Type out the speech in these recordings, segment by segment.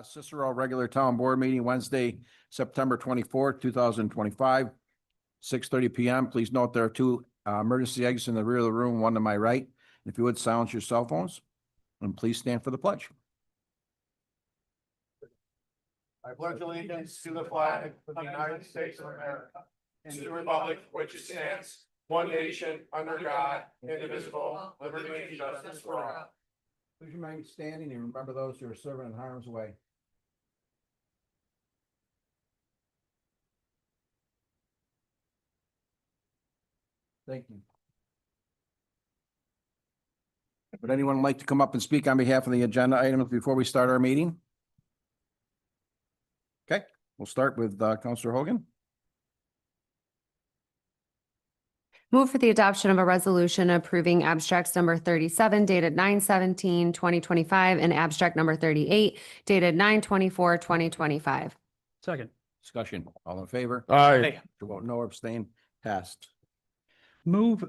Cicero regular town board meeting Wednesday, September 24th, 2025, 6:30 PM. Please note there are two emergency exits in the rear of the room, one to my right. If you would silence your cell phones and please stand for the pledge. I pledge allegiance to the flag of the United States of America and to the republic for which it stands, one nation, under God, indivisible, liberty and justice for all. Please remain standing and remember those who are serving in harm's way. Thank you. Would anyone like to come up and speak on behalf of the agenda items before we start our meeting? Okay, we'll start with Councilor Hogan. Move for the adoption of a resolution approving abstracts number 37 dated 9/17/2025 and abstract number 38 dated 9/24/2025. Second. Discussion, all in favor? Aye. To vote no or abstain, passed. Move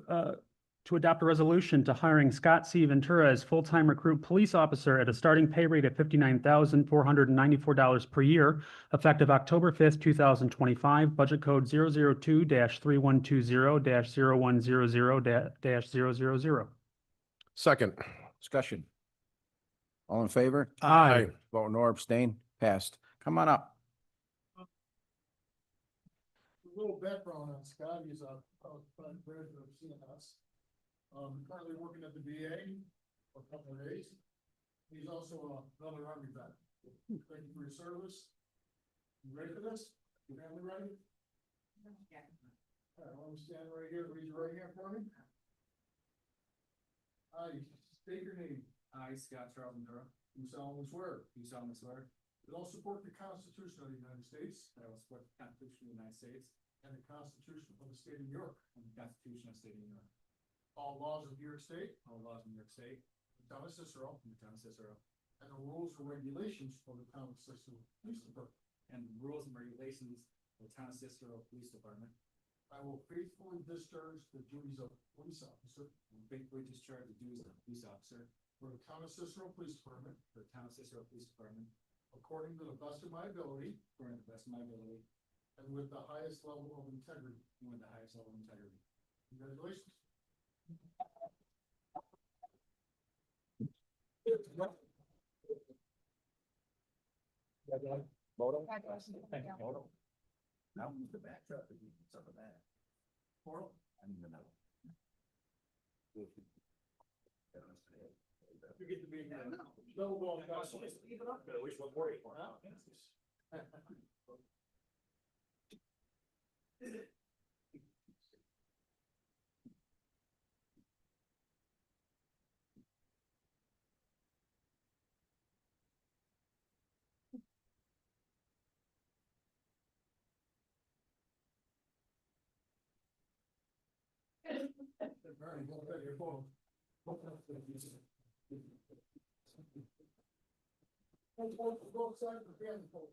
to adopt a resolution to hiring Scott C. Ventura as full-time recruit police officer at a starting pay rate of $59,494 per year, effective October 5th, 2025, budget code 002-3120-0100-000. Second. Discussion. All in favor? Aye. Vote no or abstain, passed. Come on up. A little background on Scott, he's a graduate of CNS. Currently working at the VA for a couple of days. He's also another Army vet. Thank you for your service. You ready for this? Your family ready? Yeah. All right, let me stand right here, raise your right hand for me. I state your name. I, Scott Charles Ventura, You solemnly swear. do solemnly swear That I will support the Constitution of the United States that I will support the Constitution of the United States and the Constitution of the State of New York. and the Constitution of the State of New York, All laws of New York State, all laws of New York State, the town of Cicero, and the town of Cicero, and the rules and regulations for the town of Cicero Police Department. and the rules and regulations of the town of Cicero Police Department. I will faithfully discharge the duties of police officer And faithfully discharge the duties of police officer for the town of Cicero Police Department for the town of Cicero Police Department according to the best of my ability according to the best of my ability and with the highest level of integrity. and with the highest level of integrity. Congratulations. Now move the backdrop if you can some of that. Portal. I'm in the middle. You get to be here. Double ball. Leave it up there, which one for you? All right, go ahead, your phone. Go outside and be on the phone.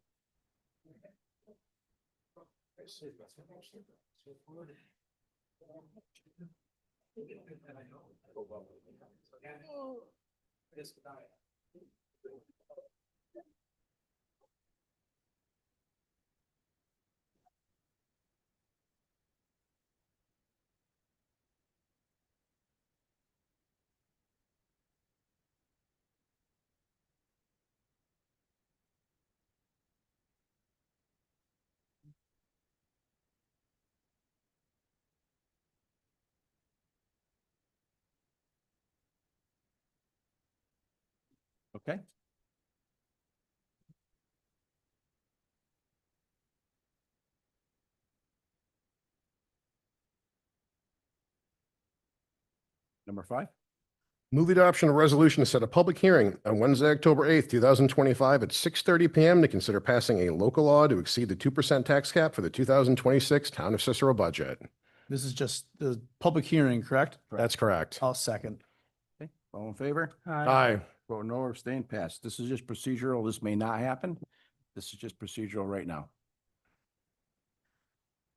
Okay. Number 5. Move the adoption of a resolution to set a public hearing on Wednesday, October 8th, 2025 at 6:30 PM to consider passing a local law to exceed the 2% tax cap for the 2026 Town of Cicero budget. This is just the public hearing, correct? That's correct. I'll second. Okay, all in favor? Aye. Vote no or abstain, passed. This is just procedural. This may not happen. This is just procedural right now.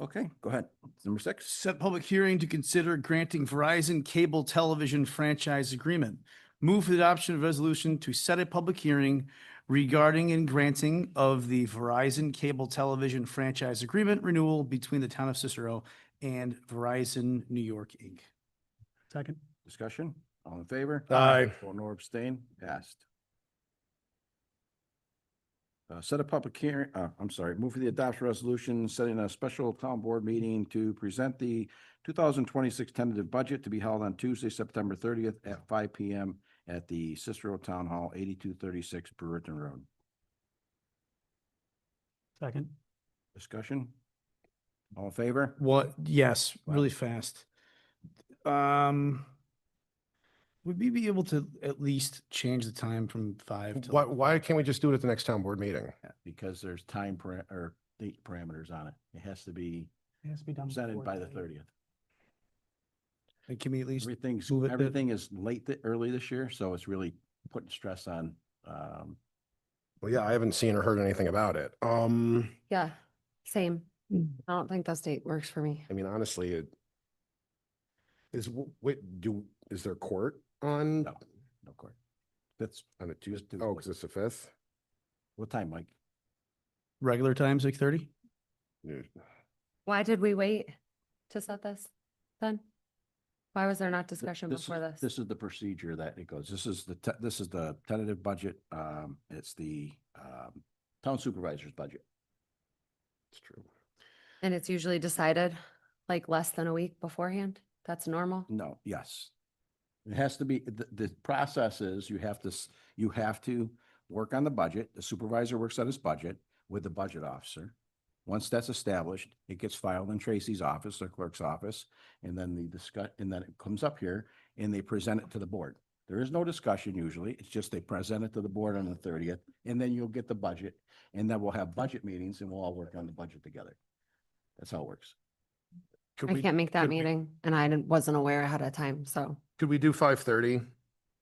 Okay, go ahead. Number 6. Set public hearing to consider granting Verizon cable television franchise agreement. Move for the adoption of resolution to set a public hearing regarding and granting of the Verizon Cable Television Franchise Agreement renewal between the town of Cicero and Verizon New York, Inc. Second. Discussion? All in favor? Aye. Vote no, abstain, passed. Set a public hearing, I'm sorry, move for the adoption resolution setting a special town board meeting to present the 2026 tentative budget to be held on Tuesday, September 30th at 5 PM at the Cicero Town Hall, 8236 Brewerton Road. Second. Discussion? All in favor? What? Yes, really fast. Would we be able to at least change the time from 5 to? Why can't we just do it at the next town board meeting? Because there's time or date parameters on it. It has to be It has to be done. presented before by the the- 30th. And can we at least? Everything's, move it to- everything is early this year, so it's really putting stress on, Well, yeah, I haven't seen or heard anything about it. Yeah, same. I don't think this date works for me. I mean, honestly, is there court on, no, no court. That's, on a Tuesday? do- Oh, because it's the 5th? what time, Mike? Regular times, like 30? Why did we wait to set this then? Why was there not discussion This before is- this? This is the procedure that it goes. This is this is the tentative budget. It's the, town supervisor's budget. It's true. And it's usually decided like less than a week beforehand? That's normal? No, yes. It has to be, the process is you have to, you have to work on the budget. The supervisor works on his budget with the budget officer. Once that's established, it gets filed in Tracy's office, the clerk's office, and then and then it comes up here and they present it to the board. There is no discussion usually. It's just they present it to the board on the 30th, and then you'll get the budget, and then we'll have budget meetings and we'll all work on the budget together. That's how it works. Could I we, can't make that could we- meeting and I wasn't aware ahead of time, so. could we do 5:30?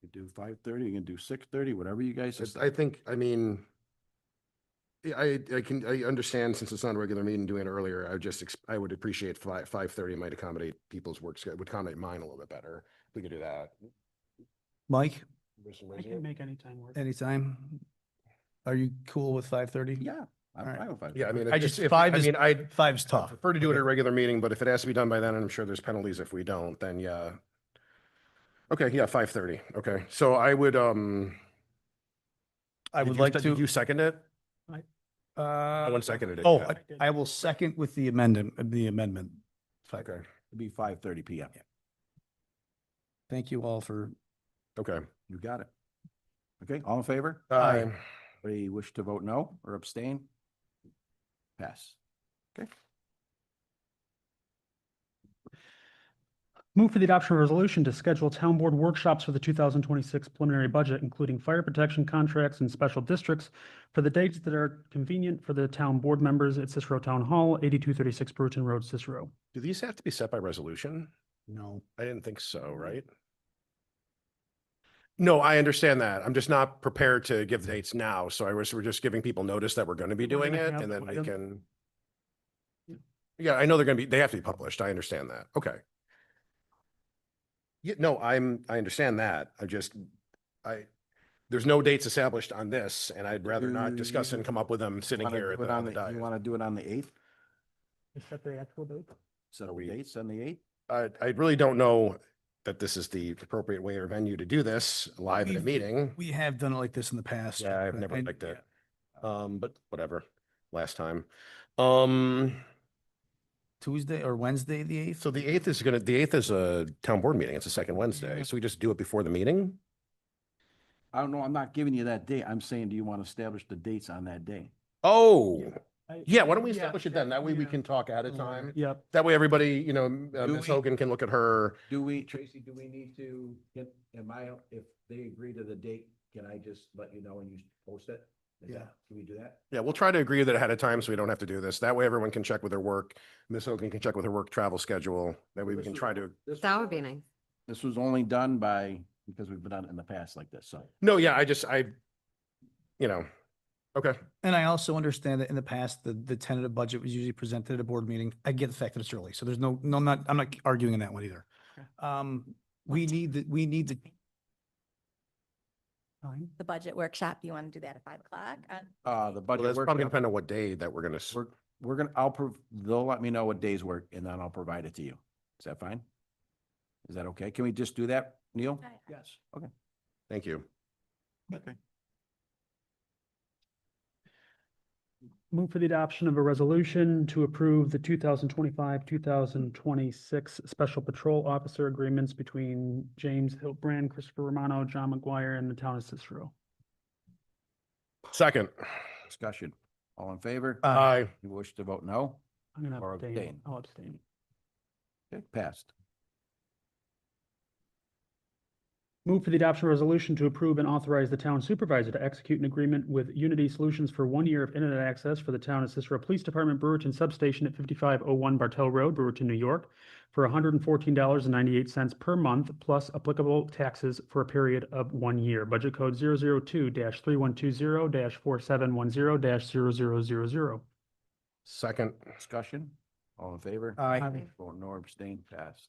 You do 5:30, you can do 6:30, whatever you guys I decide. think, I mean, yeah, I understand since it's not a regular meeting doing it earlier, I would appreciate 5:30 might accommodate people's work schedule, would accommodate mine a little bit better. We could do that. Mike, I can make any time work. anytime? Are you cool with 5:30? Yeah, I'm All right. fine with 5:30. Yeah, I mean, I if just- if- five I is- mean, I 5's tough. prefer to do it at a regular meeting, but if it has to be done by then, and I'm sure there's penalties if we don't, then yeah. Okay, yeah, 5:30. Okay, so I would, I did would you like se- Did to. you second it? Uh, One seconded it. oh, yeah. I will second with the amendment, Okay, It'd be 5:30 PM. Thank you all for, okay. You got it. Okay, all in favor? Aye. Anybody wish to vote no or abstain? Pass. Okay. Move for the adoption of a resolution to schedule town board workshops for the 2026 preliminary budget, including fire protection contracts and special districts for the dates that are convenient for the town board members at Cicero Town Hall, 8236 Brewerton Road, Cicero. Do these have to be set by resolution? no. I didn't think so, right? No, I understand that. I'm just not prepared to give dates now, so we're just giving people notice that we're going to be We're doing gonna it, have and then they them. can. Yeah. Yeah, I know they have to be published. I understand that. Okay. Yeah, no, I understand that. There's no dates established on this, and I'd rather not discuss and come up with them sitting Wanna here at do it the on dais. You want to do it on the 8th? Is that the actual date? Set Are the we- dates on the 8th? I really don't know that this is the appropriate way or venue to do this live at a We've- meeting. We have done it like this in the past. Yeah, I've never and- liked it. yeah. But whatever, last time. Tuesday or Wednesday, the 8th? So the 8th is a town board meeting. It's the second Wednesday. Yeah. So we just do it before the meeting? I don't know, I'm not giving you that date. I'm saying, do you want to establish the dates on that day? Oh, I- yeah, why don't we yeah, establish it then? That way we yeah. can talk ahead of time. Yep. That way everybody, you know, Do Ms. we- Hogan can look at her. Tracy, do we need to, if they agree to the date, can I just let you know and you post it? Yeah. Can we do that? Yeah, we'll try to agree that ahead of time so we don't have to do this. That way everyone can check with their work. Ms. Hogan can check with her work travel schedule. That way we This can was- try to. That would be nice. This was only done because we've done it in the past like this, so. No, yeah, okay. And I also understand that in the past, the tentative budget was usually presented at a board meeting. I get the fact that it's early, so there's I'm not arguing in that one either. Okay. We need the Fine. the budget workshop. You want to do that at 5 o'clock? The Well, budget that's probably workshop, depending on what day that we're gonna, we're gonna, they'll let me know what days work and then I'll provide it to you. Is that fine? Is that okay? Can we just do that, Neil? Yes. thank you. Okay. Move for the adoption of a resolution to approve the 2025-2026 Special Patrol Officer Agreements between James Hiltbrand, Christopher Romano, John McGuire, and the town of Cicero. Second. Discussion. All in favor? Aye. You wish to vote no? I'm gonna Or abstain. abstain. I'll abstain. Okay, passed. Move for the adoption of a resolution to approve and authorize the town supervisor to execute an agreement with Unity Solutions for 1 year of internet access for the town of Cicero Police Department Brewerton Substation at 5501 Bartell Road, Brewerton, New York, for $114.98 per month, plus applicable taxes for a period of 1 year. Budget code 002-3120-4710-0000. Second. Discussion. All in favor? Aye. Vote no or abstain, passed.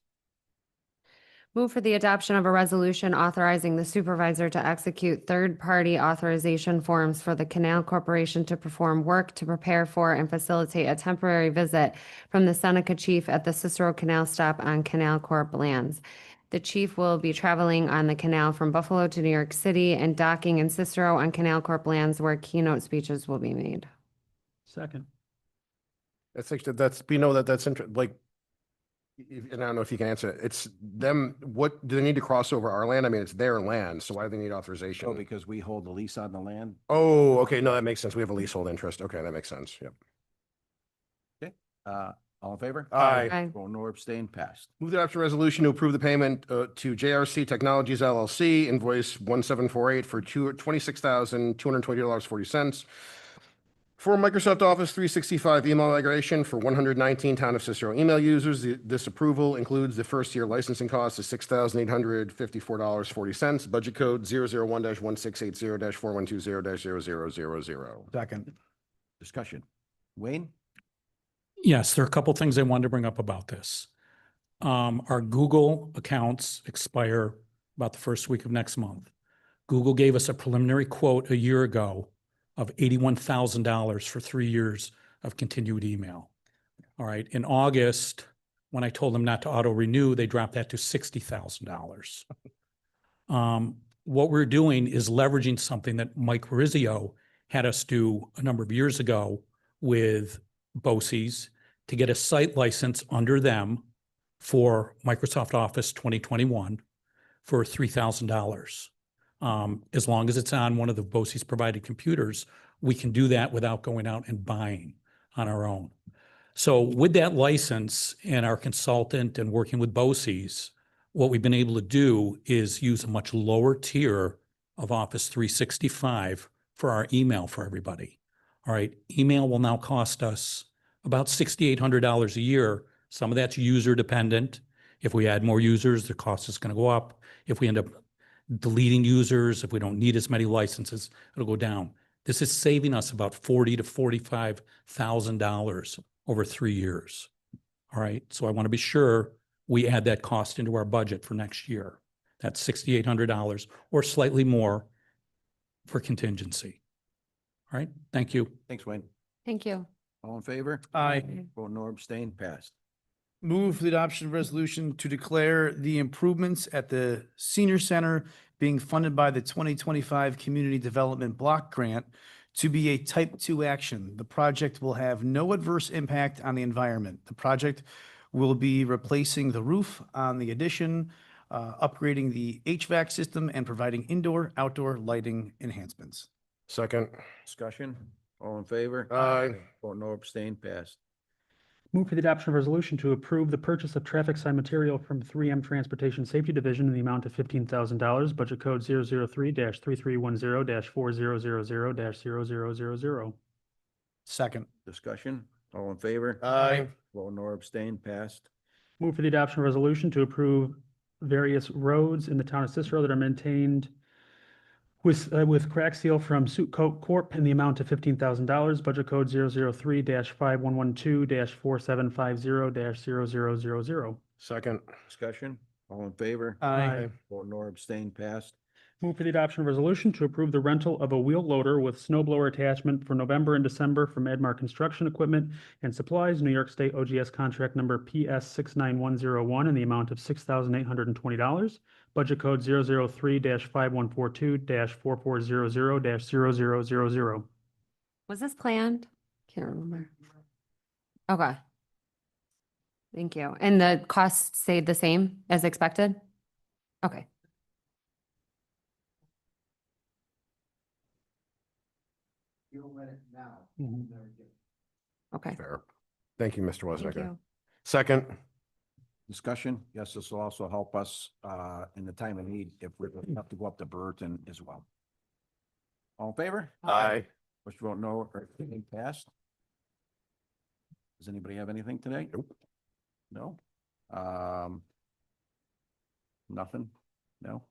Move for the adoption of a resolution authorizing the supervisor to execute third-party authorization forms for the Canal Corporation to perform work to prepare for and facilitate a temporary visit from the Seneca Chief at the Cicero Canal Stop on Canal Corp lands. The chief will be traveling on the canal from Buffalo to New York City and docking in Cicero on Canal Corp lands where keynote speeches will be made. Second. That's actually, we know that that's like, and I don't know if you can answer it. It's them, what, do they need to cross over our land? I mean, it's their land, so why do they need authorization? Oh, because we hold the lease on the land. Oh, okay, no, that makes sense. We have a leasehold interest. Okay, that makes sense. Yep. All in favor? Aye. Aye. Vote no or abstain, passed. Move the adoption resolution to approve the payment to JRC Technologies LLC, invoice 1748 for $26,220.40 for Microsoft Office 365 email migration for 119 Town of Cicero email users. This approval includes the first year licensing cost of $6,854.40. Budget code 001-1680-4120-0000. Second. Discussion. Wayne? Yes, there are a couple things I wanted to bring up about this. Our Google accounts expire about the first week of next month. Google gave us a preliminary quote a year ago of $81,000 for 3 years of continued email. All right, in August, when I told them not to auto-renew, they dropped that to $60,000. What we're doing is leveraging something that Mike Rizzio had us do a number of years ago with BOCES to get a site license under them for Microsoft Office 2021 for $3,000. As long as it's on one of the BOCES provided computers, we can do that without going out and buying on our own. So with that license and our consultant and working with BOCES, what we've been able to do is use a much lower tier of Office 365 for our email for everybody. All right, email will now cost us about $6,800 a year. Some of that's user dependent. If we add more users, the cost is going to go up. If we end up deleting users, if we don't need as many licenses, it'll go down. This is saving us about $40,000 to $45,000 over 3 years. All right, so I want to be sure we add that cost into our budget for next year. That's $6,800 or slightly more for contingency. All right, thank you. Thanks, Wayne. Thank you. All in favor? Aye. Vote no or abstain, passed. Move for the adoption of resolution to declare the improvements at the senior center being funded by the 2025 Community Development Block Grant to be a type 2 action. The project will have no adverse impact on the environment. The project will be replacing the roof on the addition, upgrading the HVAC system, and providing indoor-outdoor lighting enhancements. Second. Discussion. All in favor? Aye. Vote no or abstain, passed. Move for the adoption of resolution to approve the purchase of traffic sign material from 3M Transportation Safety Division in the amount of $15,000, budget code 003-3310-4000-0000. Second. Discussion. All in favor? Aye. Vote no or abstain, passed. Move for the adoption of resolution to approve various roads in the town of Cicero that are maintained with crack seal from Suit Coat Corp. in the amount of $15,000, budget code 003-5112-4750-0000. Second. Discussion. All in favor? Aye. Vote no or abstain, passed. Move for the adoption of resolution to approve the rental of a wheel loader with snow blower attachment for November and December from Edmar Construction Equipment and Supplies, New York State OGS contract number PS 69101 in the amount of $6,820. Budget code 003-5142-4400-0000. Was this planned? Can't remember. Okay. Thank you. And the cost stayed the same as expected? Okay. Okay. Fair. Thank you, Mr. Thank Wozniak. you. Second. Discussion? Yes, this will also help us in the time of need if we have to go up to Burton as well. All in favor? Aye. Wish to vote no or anything passed? Does anybody have anything today? Nope. No? Nothing? No?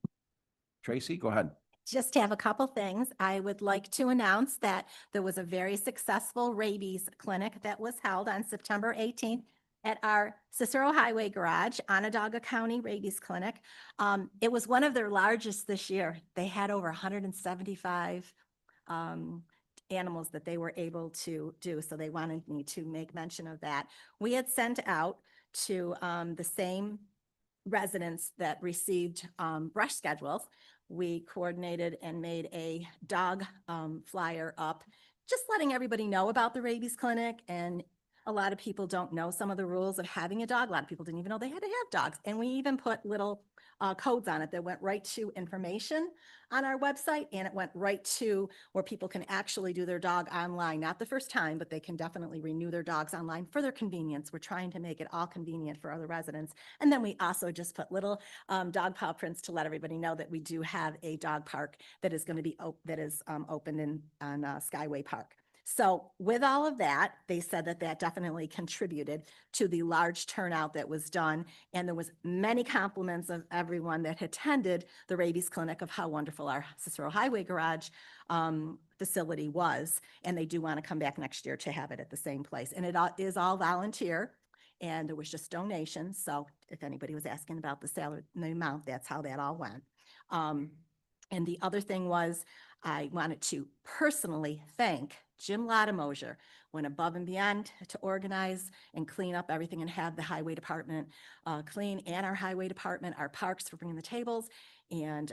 Tracy, go ahead. Just have a couple things. I would like to announce that there was a very successful rabies clinic that was held on September 18th at our Cicero Highway Garage, Onondaga County Rabies Clinic. It was one of their largest this year. They had over 175 animals that they were able to do, so they wanted me to make mention of that. We had sent out to the same residents that received brush schedules. We coordinated and made a dog flyer up, just letting everybody know about the rabies clinic. And a lot of people don't know some of the rules of having a dog. A lot of people didn't even know they had to have dogs. And we even put little codes on it that went right to information on our website, and it went right to where people can actually do their dog online. Not the first time, but they can definitely renew their dogs online for their convenience. We're trying to make it all convenient for other residents. And then we also just put little dog paw prints to let everybody know that we do have a dog park that is going to be opened on Skyway Park. So with all of that, they said that that definitely contributed to the large turnout that was done. And there was many compliments of everyone that attended the rabies clinic of how wonderful our Cicero Highway Garage facility was. And they do want to come back next year to have it at the same place. And it is all volunteer, and there was just donations. So if anybody was asking about the salary, the amount, that's how that all went. And the other thing was, I wanted to personally thank Jim Lotta-Mosier, went above and beyond to organize and clean up everything and have the highway department clean, and our highway department, our parks for bringing the tables. And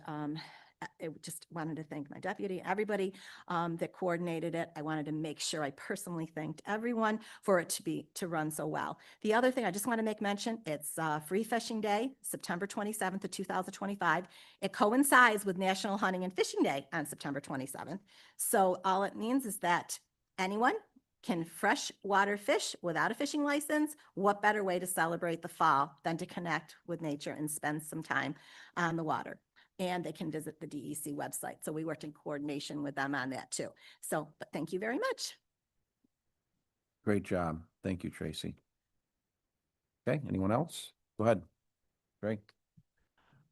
I just wanted to thank my deputy, everybody that coordinated it. I wanted to make sure I personally thanked everyone for it to run so well. The other thing I just want to make mention, it's Free Fishing Day, September 27th of 2025. It coincides with National Hunting and Fishing Day on September 27th. So all it means is that anyone can freshwater fish without a fishing license. What better way to celebrate the fall than to connect with nature and spend some time on the water? And they can visit the DEC website. So we worked in coordination with them on that too. So, but thank you very much. Great job. Thank you, Tracy. Okay, anyone else? Go ahead. Greg?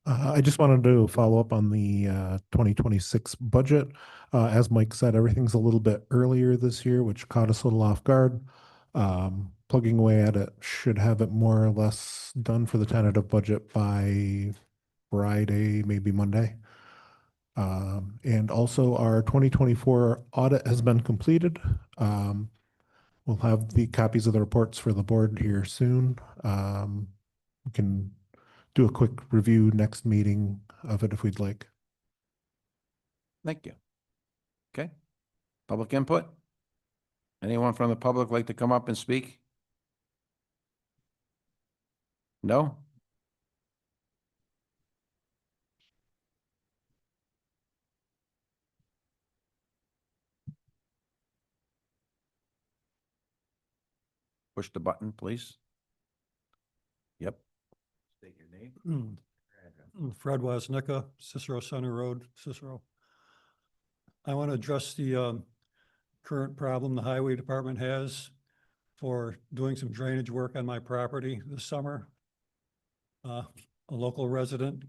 I just wanted to follow up on the 2026 budget. As Mike said, everything's a little bit earlier this year, which caught us a little off guard. Plugging away at it should have it more or less done for the tentative budget by Friday, maybe Monday. And also our 2024 audit has been completed. We'll have the copies of the reports for the board here soon. We can do a quick review next meeting of it if we'd like. Thank you. Okay. Public input? Anyone from the public like to come up and speak? No? Push the button, please. Yep. State your name. Fred Woznicka, Cicero Center Road, Cicero. I want to address the current problem the highway department has for doing some drainage work on my property this summer. A local resident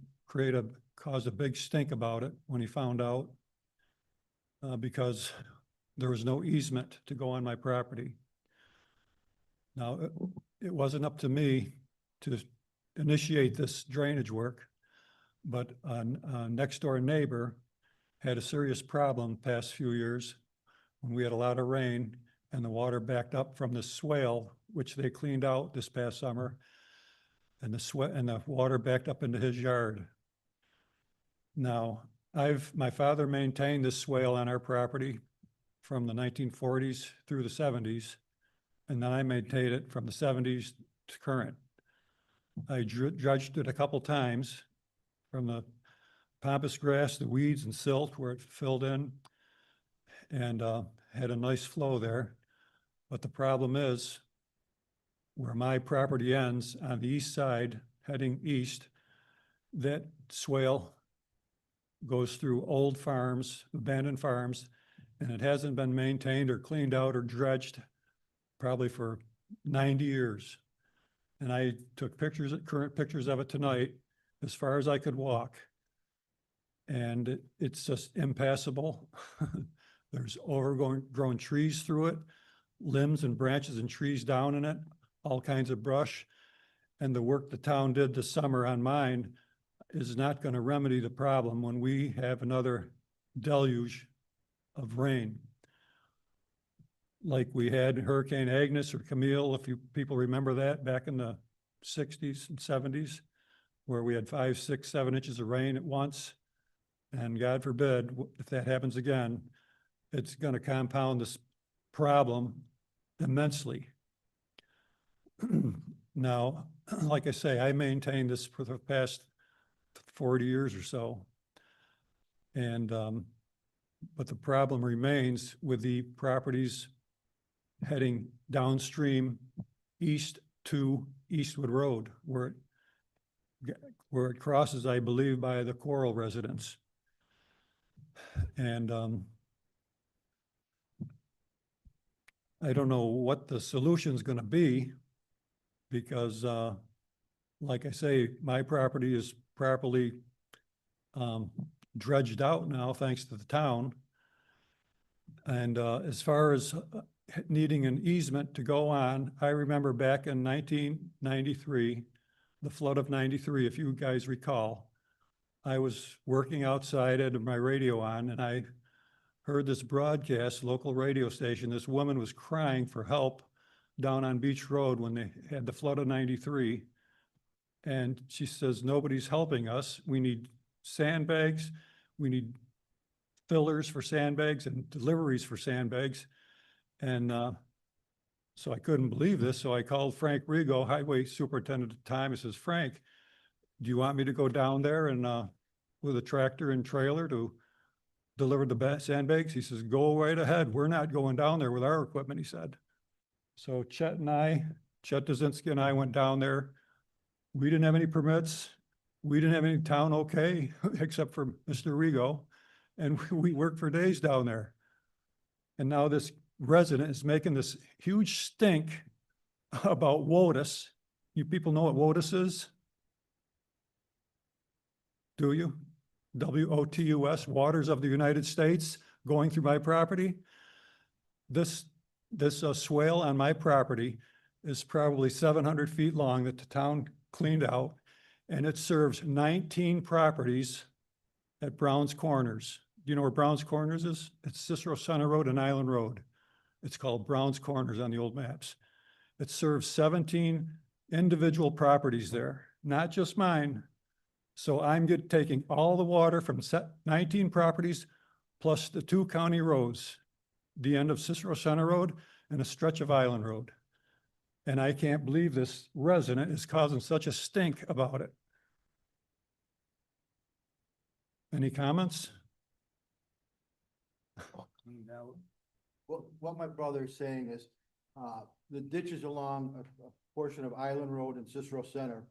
caused a big stink about it when he found out because there was no easement to go on my property. Now, it wasn't up to me to initiate this drainage work, But a next door neighbor had a serious problem past few years when we had a lot of rain and the water backed up from the swale, which they cleaned out this past summer. And the water backed up into his yard. Now, my father maintained this swale on our property from the 1940s through the 70s. And then I maintained it from the 70s to current. I dredged it a couple times from the pampas grass, the weeds and silt where it filled in, and had a nice flow there. But the problem is where my property ends on the east side, heading east, that swale goes through old farms, abandoned farms, and it hasn't been maintained or cleaned out or dredged probably for 90 years. And I took current pictures of it tonight, as far as I could walk. And it's just impassable. There's overgrown trees through it, limbs and branches and trees down in it, all kinds of brush. And the work the town did this summer on mine is not going to remedy the problem when we have another deluge of rain. Like we had Hurricane Agnes or Camille, if you people remember that, back in the 60s and 70s, where we had 5, 6, 7 inches of rain at once. And God forbid, if that happens again, it's going to compound this problem immensely. Now, like I say, I maintained this for the past 40 years or so. And, but the problem remains with the properties heading downstream east to Eastwood Road, where it crosses, I believe, by the Coral residence. And I don't know what the solution is going to be, because like I say, my property is properly dredged out now, thanks to the town. And as far as needing an easement to go on, I remember back in 1993, the flood of 93, if you guys recall, I was working outside, had my radio on, and I heard this broadcast, local radio station. This woman was crying for help down on Beach Road when they had the flood of 93. And she says, nobody's helping us. We need sandbags. We need fillers for sandbags and deliveries for sandbags. And so I couldn't believe this. So I called Frank Rigo, highway superintendent at the time. I says, Frank, do you want me to go down there and with a tractor and trailer to deliver the sandbags? He says, go right ahead. We're not going down there with our equipment, he said. So Chet Dazinski and I went down there. We didn't have any permits. We didn't have any town okay, except for Mr. Rigo. And we worked for days down there. And now this resident is making this huge stink about WOTUS. You people know what WOTUS is? Do you? WOTUS, Waters of the United States, going through my property. This swale on my property is probably 700 feet long that the town cleaned out, and it serves 19 properties at Brown's Corners. Do you know where Brown's Corners is? It's Cicero Center Road and Island Road. It's called Brown's Corners on the old maps. It serves 17 individual properties there, not just mine. So I'm taking all the water from 19 properties plus the 2 county roads, the end of Cicero Center Road and a stretch of Island Road. And I can't believe this resident is causing such a stink about it. Any comments? Now, what my brother is saying is, the ditches along a portion of Island Road and Cicero Center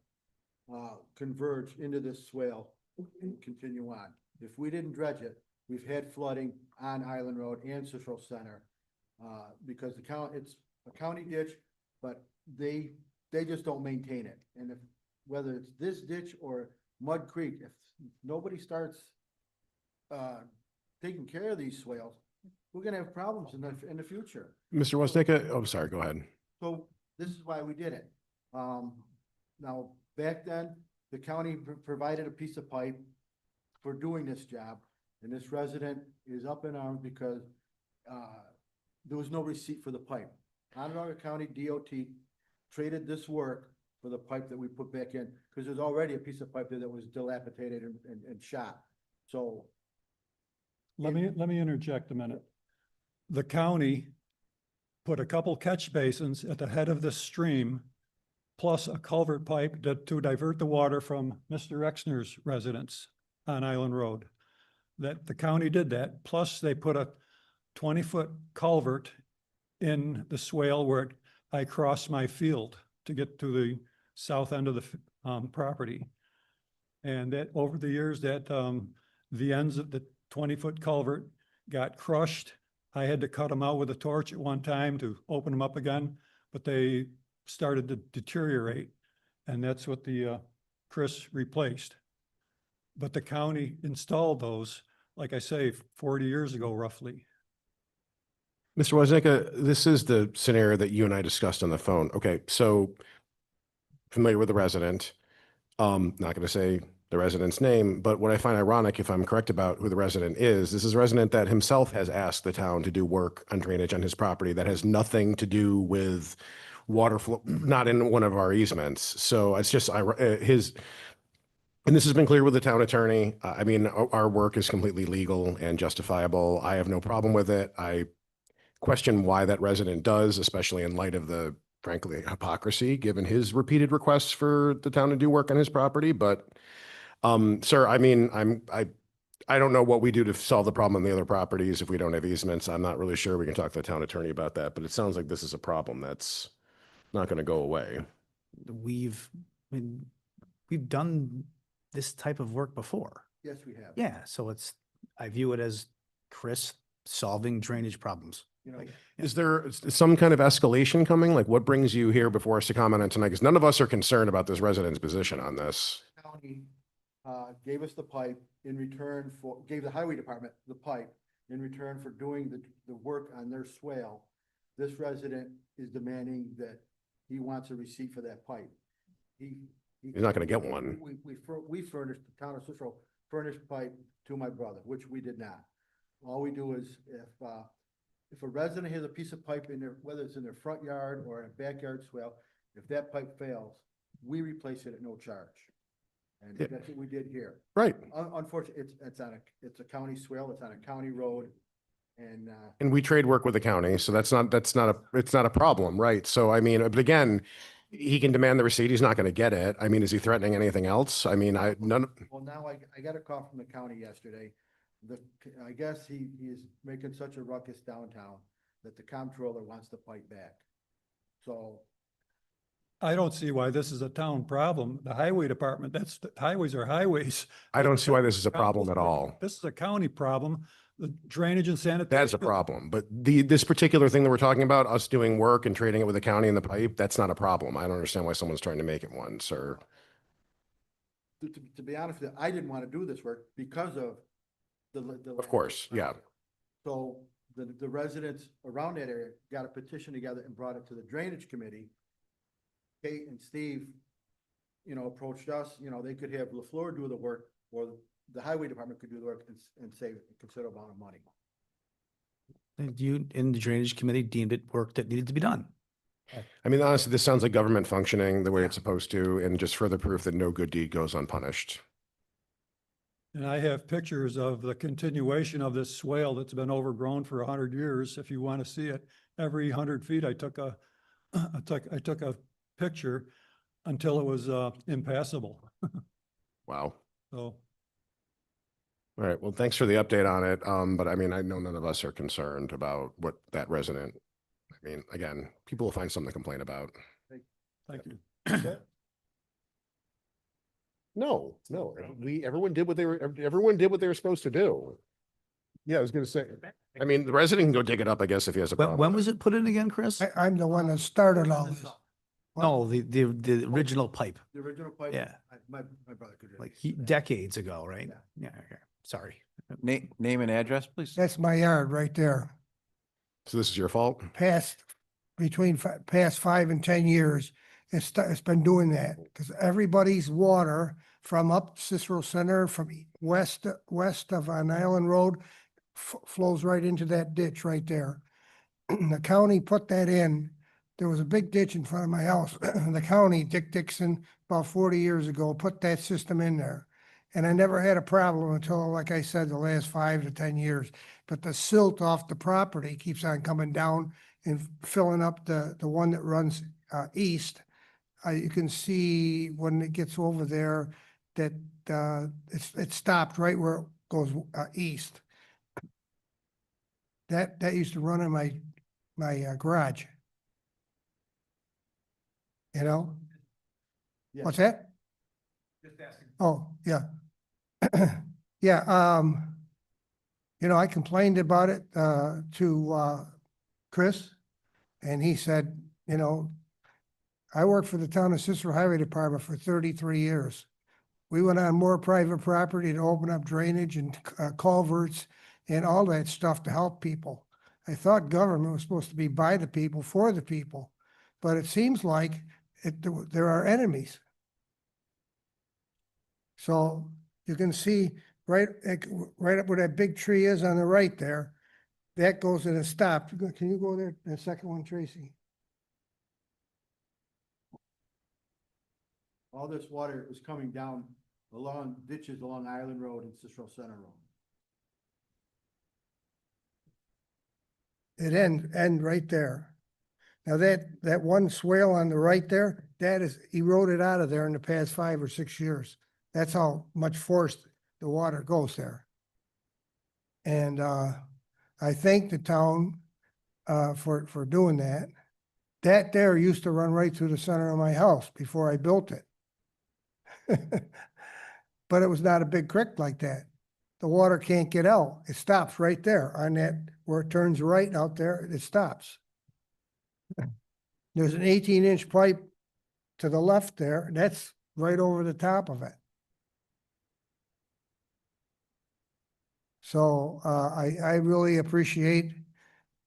converge into this swale and continue on. If we didn't dredge it, we've had flooding on Island Road and Cicero Center, because it's a county ditch, but they just don't maintain it. And whether it's this ditch or Mud Creek, if nobody starts taking care of these swales, we're gonna have problems in the future. Mr. Westnica, oh, sorry, go ahead. So this is why we did it. Now, back then, the county provided a piece of pipe for doing this job, and this resident is up in arms because, there was no receipt for the pipe. Onondaga County DOT traded this work for the pipe that we put back in, because there's already a piece of pipe there that was dilapidated and shot. So, Let me interject a minute. The county put a couple catch basins at the head of the stream, plus a culvert pipe to divert the water from Mr. Exner's residence on Island Road. That the county did that, plus they put a 20-foot culvert in the swale where I cross my field to get to the south end of the property. And that over the years that the ends of the 20-foot culvert got crushed. I had to cut them out with a torch at one time to open them up again, but they started to deteriorate. And that's what the Chris replaced. But the county installed those, like I say, 40 years ago, roughly. Mr. Woznicka, this is the scenario that you and I discussed on the phone. Okay, so familiar with the resident. Not going to say the resident's name, but what I find ironic, if I'm correct about who the resident is, this is a resident that himself has asked the town to do work on drainage on his property that has nothing to do with water flow, not in one of our easements. So it's just his, and this has been clear with the town attorney. I mean, our work is completely legal and justifiable. I have no problem with it. I question why that resident does, especially in light of the, frankly, hypocrisy, given his repeated requests for the town to do work on his property. But, sir, I mean, I don't know what we do to solve the problem on the other properties if we don't have easements. I'm not really sure. We can talk to the town attorney about that, but it sounds like this is a problem that's not going to go away. We've done this type of work before. yes, we have. Yeah, so I view it as Chris solving drainage problems. You know, Is there some kind of escalation coming? Like what brings you here before us to comment on tonight? Because none of us are concerned about this resident's position on this. county gave us the pipe in return for, gave the highway department the pipe in return for doing the work on their swale. This resident is demanding that he wants a receipt for that pipe. He's not gonna get one. We furnished, the town of Cicero furnished pipe to my brother, which we did not. All we do is if a resident has a piece of pipe in their, whether it's in their front yard or in a backyard swale, if that pipe fails, we replace it at no charge. And Yeah. that's what we did here. Right. Unfortunately, it's a county swale, it's on a county road, and, And we trade work with the county, so it's not a problem, right? So I mean, but again, he can demand the receipt. He's not going to get it. I mean, is he threatening anything else? I mean, well, now I got a call from the county yesterday. I guess he is making such a ruckus downtown that the comptroller wants the pipe back. So, I don't see why this is a town problem. The highway department, highways are highways. I don't see why this is a problem at all. This is a county problem. The drainage and sanitation. That's a problem. But this particular thing that we're talking about, us doing work and trading it with the county and the pipe, that's not a problem. I don't understand why someone's trying to make it one, sir. to be honest with you, I didn't want to do this work because of the. Of course, yeah. So the residents around that area got a petition together and brought it to the drainage committee. Kate and Steve, approached us, they could have LaFleur do the work, or the highway department could do the work and save a considerable amount of money. And you, in the drainage committee, deemed it work that needed to be done. I mean, honestly, this sounds like government functioning the way it's supposed to, and just further proof that no good deed goes unpunished. And I have pictures of the continuation of this swale that's been overgrown for 100 years. If you want to see it, every 100 feet, I took a picture until it was impassable. Wow. So. All right. Well, thanks for the update on it. But I mean, I know none of us are concerned about what that resident, I mean, again, people will find something to complain about. Thank you. No, everyone did what they were supposed to do. Yeah, I was gonna say, I mean, the resident can go dig it up, I guess, if he has a problem. When was it put in again, Chris? I'm the one that started all this. No, the original pipe, The original pipe. Yeah. My brother could. like decades ago, right? Yeah. Yeah, okay. Sorry. Name and address, please. That's my yard right there. So this is your fault? Past 5 and 10 years, it's been doing that because everybody's water from up Cicero Center, from west of on Island Road, flows right into that ditch right there. The county put that in. There was a big ditch in front of my house. The county, Dick Dixon, about 40 years ago, put that system in there. And I never had a problem until, like I said, the last 5 to 10 years. But the silt off the property keeps on coming down and filling up the one that runs east. You can see when it gets over there that it stopped right where it goes east. That used to run in my garage. You know? Yes. What's that? Just asking. Oh, yeah. Yeah, you know, I complained about it to Chris, and he said, you know, I worked for the town of Cicero Highway Department for 33 years. We went on more private property to open up drainage and culverts and all that stuff to help people. I thought government was supposed to be by the people, for the people, but it seems like there are enemies. So you can see right up where that big tree is on the right there, that goes and it stopped. Can you go there, the second one, Tracy? All this water is coming down along ditches along Island Road and Cicero Center Road. It end right there. Now that one swale on the right there, that is eroded out of there in the past 5 or 6 years. That's how much force the water goes there. And I thank the town for doing that. That there used to run right through the center of my house before I built it. But it was not a big creek like that. The water can't get out. It stops right there on that, where it turns right out there, it stops. There's an 18-inch pipe to the left there. That's right over the top of it. So I really appreciate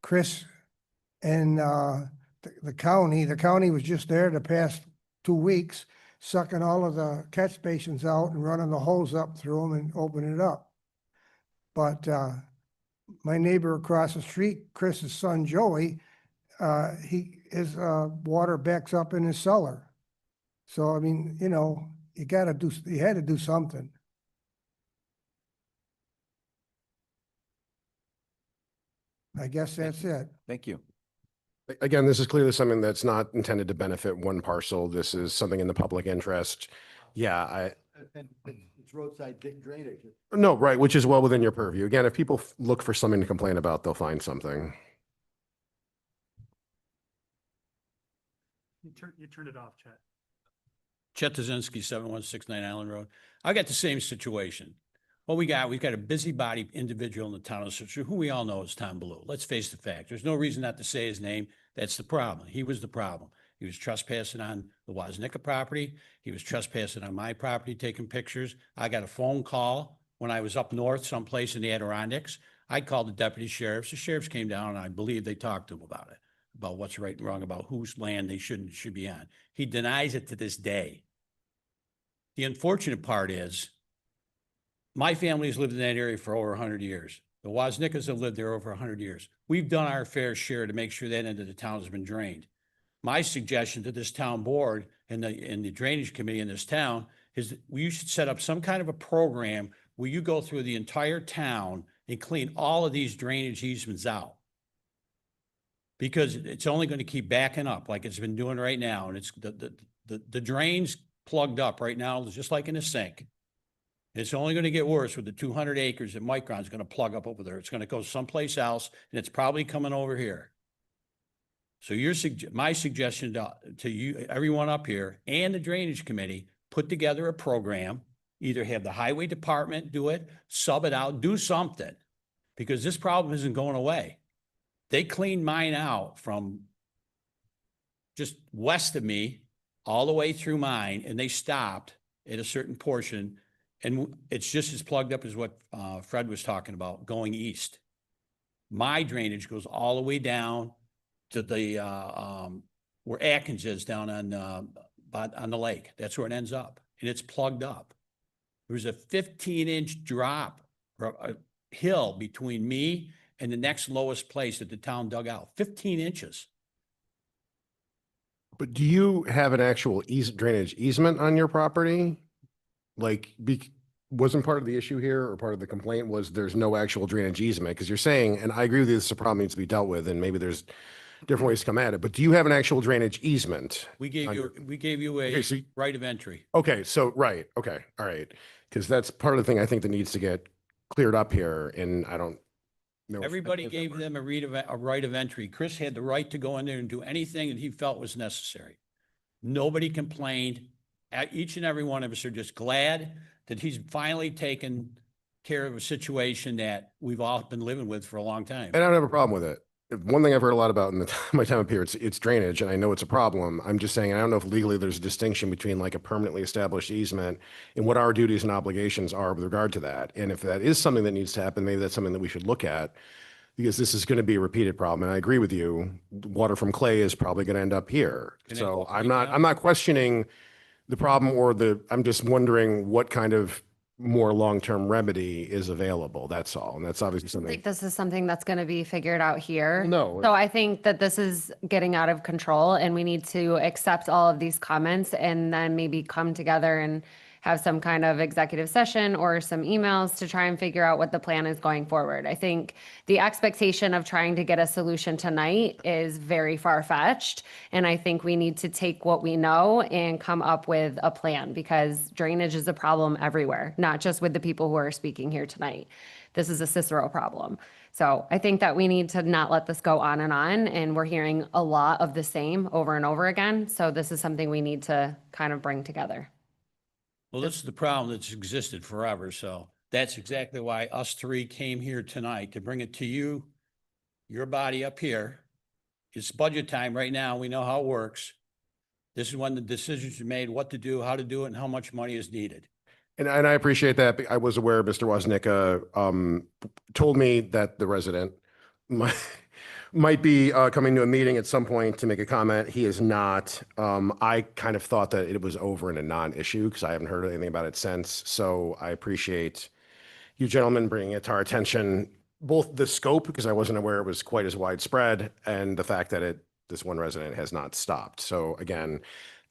Chris and the county. The county was just there the past 2 weeks, sucking all of the catch basins out and running the hose up through them and opening it up. But my neighbor across the street, Chris's son Joey, his water backs up in his cellar. So I mean, you know, you had to do something. I guess that's it. Thank you. Again, this is clearly something that's not intended to benefit one parcel. This is something in the public interest. Yeah, And it's roadside drainage. no, right, which is well within your purview. Again, if people look for something to complain about, they'll find something. You turned it off, Chet. Chet Tazinski, 7169 Island Road. I got the same situation. What we've got a busybody individual in the town of Cicero, who we all know is Tom Ballou. Let's face the fact. There's no reason not to say his name. That's the problem. He was the problem. He was trespassing on the Woznicka property. He was trespassing on my property, taking pictures. I got a phone call when I was up north someplace in the Adirondacks. I called the deputy sheriffs. The sheriffs came down and I believe they talked to him about it, about what's right and wrong, about whose land they should be on. He denies it to this day. The unfortunate part is my family's lived in that area for over 100 years. The Woznickas have lived there over 100 years. We've done our fair share to make sure that end of the town has been drained. My suggestion to this town board and the drainage committee in this town is you should set up some kind of a program where you go through the entire town and clean all of these drainage easements out. Because it's only going to keep backing up like it's been doing right now. And it's the drains plugged up right now, just like in a sink. It's only going to get worse with the 200 acres that Micron's going to plug up over there. It's going to go someplace else, and it's probably coming over here. So my suggestion to you, everyone up here, and the drainage committee, put together a program. Either have the highway department do it, sub it out, do something, because this problem isn't going away. They cleaned mine out from just west of me all the way through mine, and they stopped at a certain portion. And it's just as plugged up as what Fred was talking about, going east. My drainage goes all the way down to the where Atkins is down on the lake. That's where it ends up, and it's plugged up. There's a 15-inch drop or a hill between me and the next lowest place that the town dug out, 15 inches. But do you have an actual drainage easement on your property? Like, wasn't part of the issue here or part of the complaint was there's no actual drainage easement? Because you're saying, and I agree with you, this is a problem that needs to be dealt with, and maybe there's different ways to come at it, but do you have an actual drainage easement? We gave you Okay, a so right of entry. Okay, so, right, okay, all right. Because that's part of the thing I think that needs to get cleared up here, and I don't know. if- Everybody gave them a right of entry. Chris had the right to go in there and do anything that he felt was necessary. Nobody complained. Each and every one of us are just glad that he's finally taken care of a situation that we've all been living with for a long time. And I don't have a problem with it. One thing I've heard a lot about in my time up here, it's drainage, and I know it's a problem. I'm just saying, I don't know if legally there's a distinction between like a permanently established easement and what our duties and obligations are with regard to that. And if that is something that needs to happen, maybe that's something that we should look at, because this is going to be a repeated problem. And I agree with you, water from clay is probably going to end up here. And So then- I'm not questioning the problem I'm just wondering what kind of more long-term remedy is available. That's all. And that's obviously I something. think this is something that's going to be figured out here. No. So I think that this is getting out of control and we need to accept all of these comments and then maybe come together and have some kind of executive session or some emails to try and figure out what the plan is going forward. I think the expectation of trying to get a solution tonight is very far-fetched. And I think we need to take what we know and come up with a plan, because drainage is a problem everywhere, not just with the people who are speaking here tonight. This is a Cicero problem. So I think that we need to not let this go on, and we're hearing a lot of the same over and over again. So this is something we need to kind of bring together. Well, this is the problem that's existed forever. So that's exactly why us three came here tonight, to bring it to you, your body up here. It's budget time right now. We know how it works. This is when the decisions are made, what to do, how to do it, and how much money is needed. And I appreciate that. I was aware Mr. Woznicka told me that the resident might be coming to a meeting at some point to make a comment. He is not. I kind of thought that it was over and a non-issue because I haven't heard anything about it since. So I appreciate you gentlemen bringing it to our attention, both the scope, because I wasn't aware it was quite as widespread, and the fact that this one resident has not stopped. So again,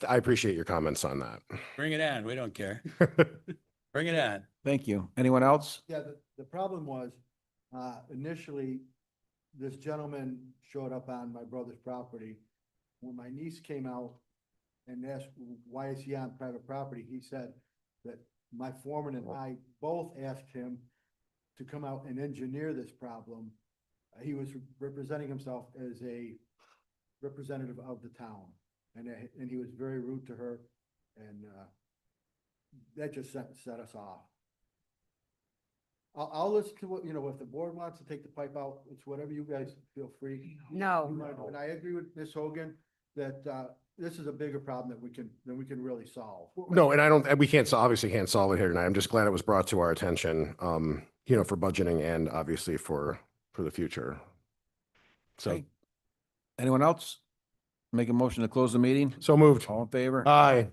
I appreciate your comments on that. Bring it on. We don't care. Bring it on. Thank you. Anyone else? Yeah, the problem was, initially, this gentleman showed up on my brother's property. When my niece came out and asked, why is he on private property? He said that my foreman and I both asked him to come out and engineer this problem. He was representing himself as a representative of the town, and he was very rude to her, and that just set us off. I'll listen to what, if the board wants to take the pipe out, it's whatever you guys feel free. No. And I agree with Ms. Hogan that this is a bigger problem that we can really solve. No, and obviously can't solve it here tonight. I'm just glad it was brought to our attention, for budgeting and obviously for the future. So, Okay. Anyone else? Make a motion to close the meeting? so moved. All in favor? Aye.